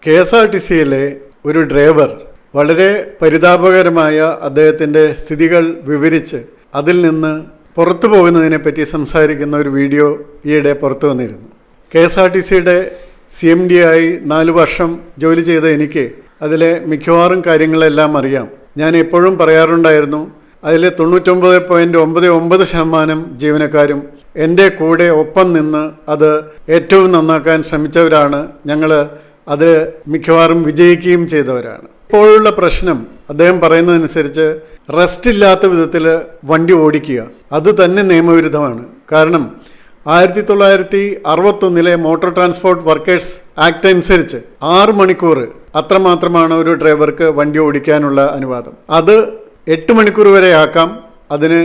KSRTCയിലെ ഒരു ഡ്രൈവർ വളരെ പരിതാപകരമായ അദ്ദേഹത്തിൻ്റെ സ്ഥിതികൾ വിവരിച്ച് അതിൽ നിന്ന് പുറത്തു പോകുന്നതിനെപ്പറ്റി സംസാരിക്കുന്ന ഒരു വീഡിയോ ഈയിടെ പുറത്തു വന്നിരുന്നു. KSRTCയുടെ CMD ആയി 4 വർഷം ജോലി ചെയ്ത എനിക്ക് അതിലെ മിക്കവാറും കാര്യങ്ങളെല്ലാം അറിയാം. ഞാൻ എപ്പോഴും പറയാറുണ്ടായിരുന്നു, അതിലെ 99.99% ജീവനക്കാരും എൻ്റെ കൂടെ ഒപ്പം നിന്ന് അത് ഏറ്റവും നന്നാക്കാൻ ശ്രമിച്ചവരാണ്. ഞങ്ങൾ അത് മിക്കവാറും വിജയിക്കുകയും ചെയ്തവരാണ്. ഇപ്പോഴുള്ള പ്രശ്നം അദ്ദേഹം പറയുന്നതനുസരിച്ച് റെസ്റ്റ് ഇല്ലാത്ത വിധത്തിൽ വണ്ടി ഓടിക്കുക, അത് തന്നെ നിയമവിരുദ്ധമാണ്. കാരണം 1961 മോട്ടോർ ട്രാൻസ്പോർട്ട് വർക്കേഴ്സ് ആക്ട് അനുസരിച്ച് 6 മണിക്കൂർ അത്രമാത്രമാണ് ഒരു ഡ്രൈവർക്ക് വണ്ടി ഓടിക്കാനുള്ള അനുവാദം. അത് 8 മണിക്കൂർ വരെ ആക്കാം, അതിന്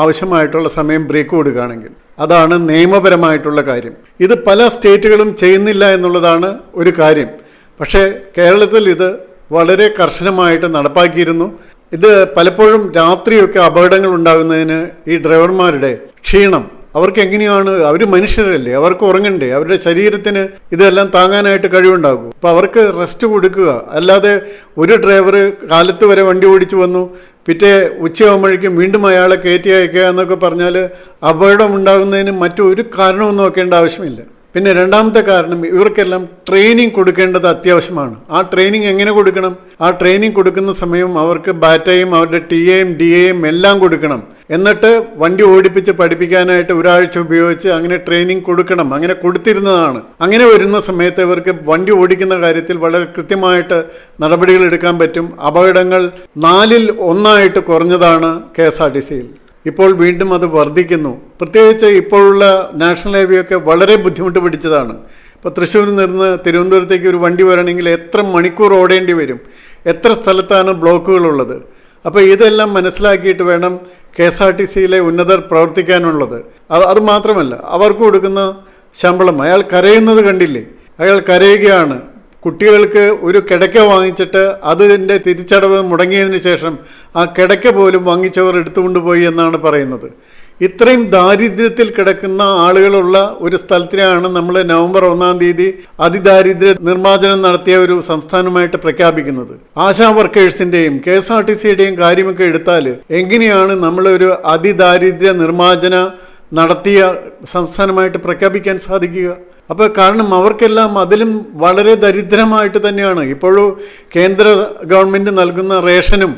ആവശ്യമായിട്ടുള്ള സമയം ബ്രേക്ക് കൊടുക്കുകയാണെങ്കിൽ. അതാണ് നിയമപരമായിട്ടുള്ള കാര്യം. ഇത് പല സ്റ്റേറ്റുകളും ചെയ്യുന്നില്ല എന്നുള്ളതാണ് ഒരു കാര്യം. പക്ഷേ കേരളത്തിൽ ഇത് വളരെ കർശനമായിട്ട് നടപ്പാക്കിയിരുന്നു. ഇത് പലപ്പോഴും രാത്രിയൊക്കെ അപകടങ്ങൾ ഉണ്ടാകുന്നതിന് ഈ ഡ്രൈവർമാരുടെ ക്ഷീണം, അവർക്ക് എങ്ങനെയാണ്, അവർ മനുഷ്യരല്ലേ, അവർക്ക് ഉറങ്ങണ്ടേ, അവരുടെ ശരീരത്തിന് ഇതെല്ലാം താങ്ങാനായിട്ട് കഴിവുണ്ടാകും. അപ്പോൾ അവർക്ക് റെസ്റ്റ് കൊടുക്കുക. അല്ലാതെ ഒരു ഡ്രൈവർ കാലത്ത് വരെ വണ്ടി ഓടിച്ചു വന്നു, പിറ്റേ ഉച്ചയാകുമ്പോഴേക്കും വീണ്ടും അയാളെ കയറ്റി അയക്കുക എന്നൊക്കെ പറഞ്ഞാൽ അപകടം ഉണ്ടാകുന്നതിന് മറ്റൊരു കാരണവും നോക്കേണ്ട ആവശ്യമില്ല. പിന്നെ രണ്ടാമത്തെ കാരണം, ഇവർക്കെല്ലാം ട്രെയിനിങ് കൊടുക്കേണ്ടത് അത്യാവശ്യമാണ്. ആ ട്രെയിനിങ് എങ്ങനെ കൊടുക്കണം? ആ ട്രെയിനിങ് കൊടുക്കുന്ന സമയം അവർക്ക് ബാറ്റയും അവരുടെ ടിഎയും ഡിഎയും എല്ലാം കൊടുക്കണം. എന്നിട്ട് വണ്ടി ഓടിപ്പിച്ച് പഠിപ്പിക്കാനായിട്ട് ഒരാഴ്ച ഉപയോഗിച്ച് അങ്ങനെ ട്രെയിനിങ് കൊടുക്കണം. അങ്ങനെ കൊടുത്തിരുന്നതാണ്. അങ്ങനെ വരുന്ന സമയത്ത് ഇവർക്ക് വണ്ടി ഓടിക്കുന്ന കാര്യത്തിൽ വളരെ കൃത്യമായിട്ട് നടപടികൾ എടുക്കാൻ പറ്റും. അപകടങ്ങൾ 4-ൽ 1 കുറഞ്ഞതാണ് KSRTCയിൽ. ഇപ്പോൾ വീണ്ടും അത് വർദ്ധിക്കുന്നു. പ്രത്യേകിച്ച് ഇപ്പോഴുള്ള നാഷണൽ ഹൈവേ ഒക്കെ വളരെ ബുദ്ധിമുട്ട് പിടിച്ചതാണ്. ഇപ്പോൾ തൃശ്ശൂരിൽ നിന്ന് തിരുവനന്തപുരത്തേക്ക് ഒരു വണ്ടി വരണമെങ്കിൽ എത്ര മണിക്കൂർ ഓടേണ്ടി വരും, എത്ര സ്ഥലത്താണ് ബ്ലോക്കുകളുള്ളത്. അപ്പോൾ ഇതെല്ലാം മനസ്സിലാക്കിയിട്ട് വേണം KSRTCയിലെ ഉന്നതർ പ്രവർത്തിക്കാനുള്ളത്. അത് മാത്രമല്ല, അവർക്ക് കൊടുക്കുന്ന ശമ്പളം, അയാൾ കരയുന്നത് കണ്ടില്ലേ? അയാൾ കരയുകയാണ്. കുട്ടികൾക്ക് ഒരു കിടക്ക വാങ്ങിച്ചിട്ട് അതിൻ്റെ തിരിച്ചടവ് മുടങ്ങിയതിന് ശേഷം ആ കിടക്ക പോലും വാങ്ങിച്ചവർ എടുത്തുകൊണ്ടുപോയി എന്നാണ് പറയുന്നത്. ഇത്രയും ദാരിദ്ര്യത്തിൽ കിടക്കുന്ന ആളുകളുള്ള ഒരു സ്ഥലത്തിനാണ് നമ്മൾ നവംബർ 1 അതിദാരിദ്ര്യ നിർമ്മാർജ്ജനം നടത്തിയ ഒരു സംസ്ഥാനമായിട്ട് പ്രഖ്യാപിക്കുന്നത്. ആശാ വർക്കേഴ്സിൻ്റെയും KSRTCയുടെയും കാര്യമൊക്കെ എടുത്താൽ എങ്ങനെയാണ് നമ്മളൊരു അതിദാരിദ്ര്യ നിർമ്മാർജ്ജന നടത്തിയ സംസ്ഥാനമായിട്ട് പ്രഖ്യാപിക്കാൻ സാധിക്കുക? അപ്പോൾ കാരണം അവർക്കെല്ലാം അതിലും വളരെ ദരിദ്രമായിട്ട് തന്നെയാണ്. ഇപ്പോഴും കേന്ദ്ര ഗവൺമെൻറ് നൽകുന്ന റേഷനും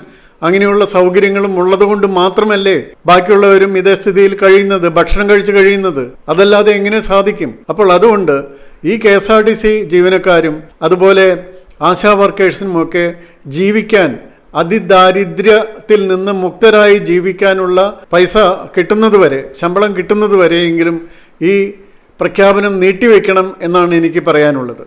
അങ്ങനെയുള്ള സൗകര്യങ്ങളും ഉള്ളതുകൊണ്ട് മാത്രമല്ലേ ബാക്കിയുള്ളവരും ഇതേ സ്ഥിതിയിൽ കഴിയുന്നത്, ഭക്ഷണം കഴിച്ച് കഴിയുന്നത്. അതല്ലാതെ എങ്ങനെ സാധിക്കും? അപ്പോൾ അതുകൊണ്ട് ഈ KSRTC ജീവനക്കാരും അതുപോലെ ആശാ വർക്കേഴ്സിനുമൊക്കെ ജീവിക്കാൻ, അതിദാരിദ്ര്യത്തിൽ നിന്ന് മുക്തരായി ജീവിക്കാനുള്ള പൈസ കിട്ടുന്നതുവരെ, ശമ്പളം കിട്ടുന്നതുവരെയെങ്കിലും ഈ പ്രഖ്യാപനം നീട്ടിവെക്കണം എന്നാണ് എനിക്ക് പറയാനുള്ളത്.